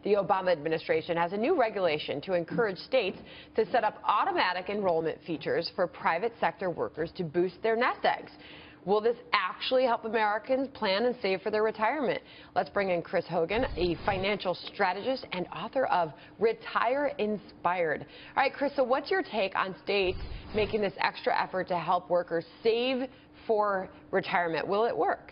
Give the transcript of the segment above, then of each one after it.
The Obama administration has a new regulation to encourage states to set up automatic enrollment features for private sector workers to boost their nest eggs. Will this actually help Americans plan and save for their retirement? Let's bring in Chris Hogan, a financial strategist and author of Retire Inspired. All right, Chris, so what's your take on states making this extra effort to help workers save for retirement? Will it work?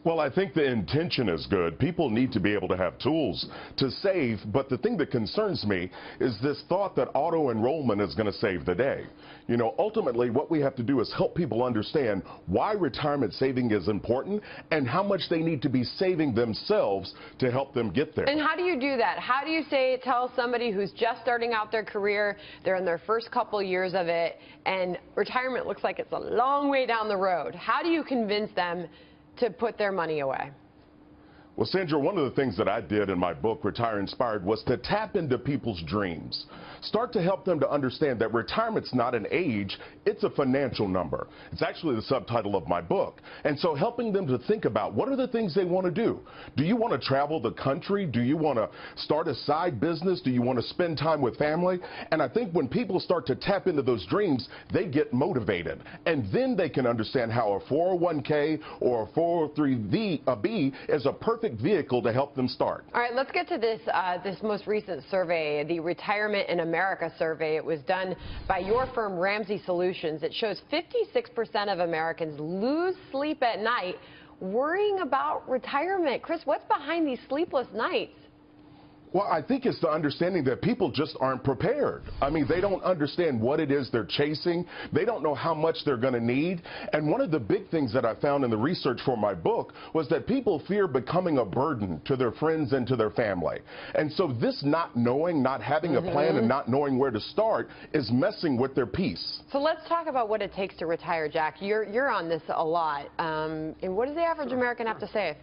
Well, I think the intention is good. People need to be able to have tools to save, but the thing that concerns me is this thought that auto-enrollment is going to save the day. You know, ultimately what we have to do is help people understand why retirement saving is important and how much they need to be saving themselves to help them get there. And how do you do that? How do you tell somebody who's just starting out their career, they're in their first couple years of it, and retirement looks like it's a long way down the road? How do you convince them to put their money away? Well, Sandra, one of the things that I did in my book, Retire Inspired, was to tap into people's dreams. Start to help them to understand that retirement's not an age, it's a financial number. It's actually the subtitle of my book. And so helping them to think about what are the things they want to do. Do you want to travel the country? Do you want to start a side business? Do you want to spend time with family? And I think when people start to tap into those dreams, they get motivated. And then they can understand how a 401k or a 403b is a perfect vehicle to help them start. All right, let's get to this most recent survey, the Retirement in America survey. It was done by your firm, Ramsey Solutions. It shows 56% of Americans lose sleep at night worrying about retirement. Chris, what's behind these sleepless nights? Well, I think it's the understanding that people just aren't prepared. I mean, they don't understand what it is they're chasing. They don't know how much they're going to need. And one of the big things that I found in the research for my book was that people fear becoming a burden to their friends and to their family. And so this not knowing, not having a plan and not knowing where to start is messing with their peace. So let's talk about what it takes to retire, Jack. You're on this a lot. And what does the average American have to save?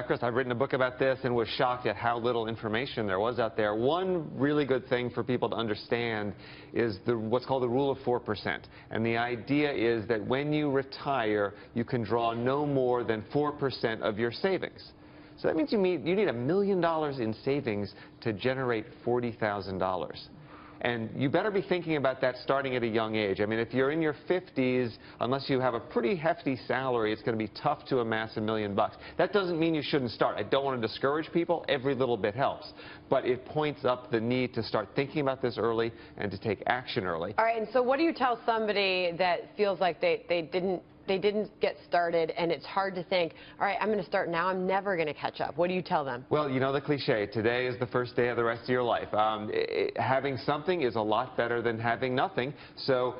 Chris, I've written a book about this and was shocked at how little information there was out there. One really good thing for people to understand is what's called the rule of 4%. And the idea is that when you retire, you can draw no more than 4% of your savings. So that means you need $1 million in savings to generate $40,000. And you better be thinking about that starting at a young age. I mean, if you're in your 50s, unless you have a pretty hefty salary, it's going to be tough to amass $1 million. That doesn't mean you shouldn't start. I don't want to discourage people. Every little bit helps. But it points up the need to start thinking about this early and to take action early. All right, and so what do you tell somebody that feels like they didn't get started, and it's hard to think, all right, I'm going to start now, I'm never going to catch up? What do you tell them? Well, you know the cliche, today is the first day of the rest of your life. Having something is a lot better than having nothing, so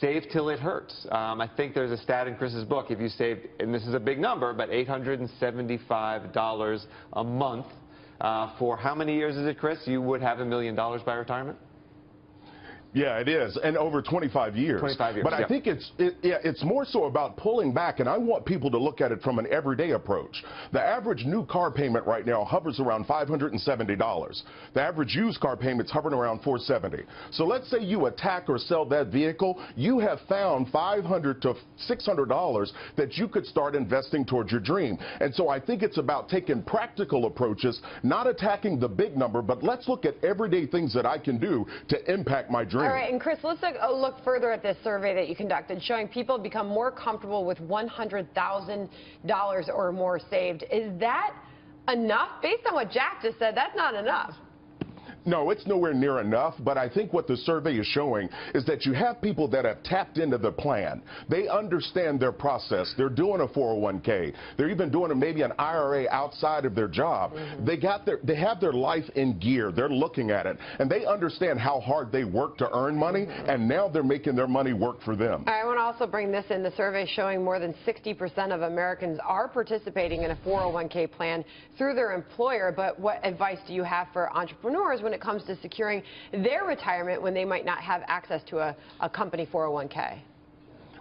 save till it hurts. I think there's a stat in Chris's book, if you saved, and this is a big number, but $875 a month, for how many years is it, Chris? You would have $1 million by retirement? Yeah, it is, and over 25 years. 25 years, but I think it's more so about pulling back, and I want people to look at it from an everyday approach. The average new car payment right now hovers around $570. The average used car payment's hovering around $470. So let's say you attack or sell that vehicle, you have found $500 to $600 that you could start investing towards your dream. And so I think it's about taking practical approaches, not attacking the big number, but let's look at everyday things that I can do to impact my dream. All right, and Chris, let's look further at this survey that you conducted, showing people become more comfortable with $100,000 or more saved. Is that enough? Based on what Jack just said, that's not enough. No, it's nowhere near enough, but I think what the survey is showing is that you have people that have tapped into the plan. They understand their process. They're doing a 401k. They're even doing maybe an IRA outside of their job. They have their life in gear. They're looking at it, and they understand how hard they work to earn money, and now they're making their money work for them. I want to also bring this in. The survey showing more than 60% of Americans are participating in a 401k plan through their employer, but what advice do you have for entrepreneurs when it comes to securing their retirement when they might not have access to a company 401k?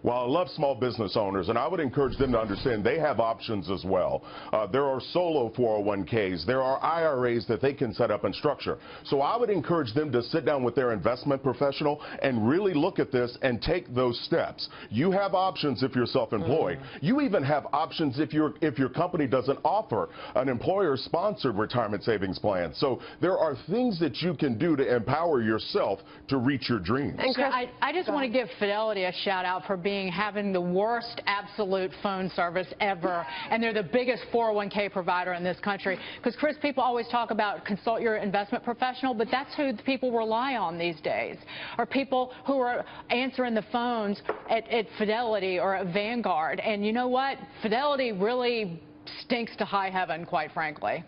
Well, I love small business owners, and I would encourage them to understand they have options as well. There are solo 401ks. There are IRAs that they can set up and structure. So I would encourage them to sit down with their investment professional and really look at this and take those steps. You have options if you're self-employed. You even have options if your company doesn't offer an employer-sponsored retirement savings plan. So there are things that you can do to empower yourself to reach your dreams. And Chris, I just want to give Fidelity a shout out for having the worst absolute phone service ever, and they're the biggest 401k provider in this country. Because, Chris, people always talk about consult your investment professional, but that's who the people rely on these days, are people who are answering the phones at Fidelity or at Vanguard. And you know what? Fidelity really stinks to high heaven, quite frankly.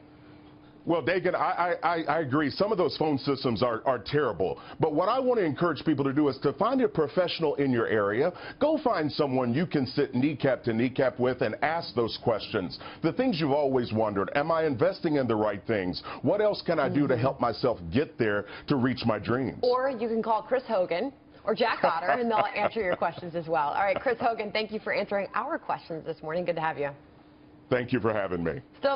Well, Dagan, I agree. Some of those phone systems are terrible. But what I want to encourage people to do is to find a professional in your area. Go find someone you can sit kneecap to kneecap with and ask those questions. The things you've always wondered. Am I investing in the right things? What else can I do to help myself get there to reach my dreams? or you can call Chris Hogan or Jack Otter, and they'll answer your questions as well. All right, Chris Hogan, thank you for answering our questions this morning. Good to have you. Thank you for having me. Still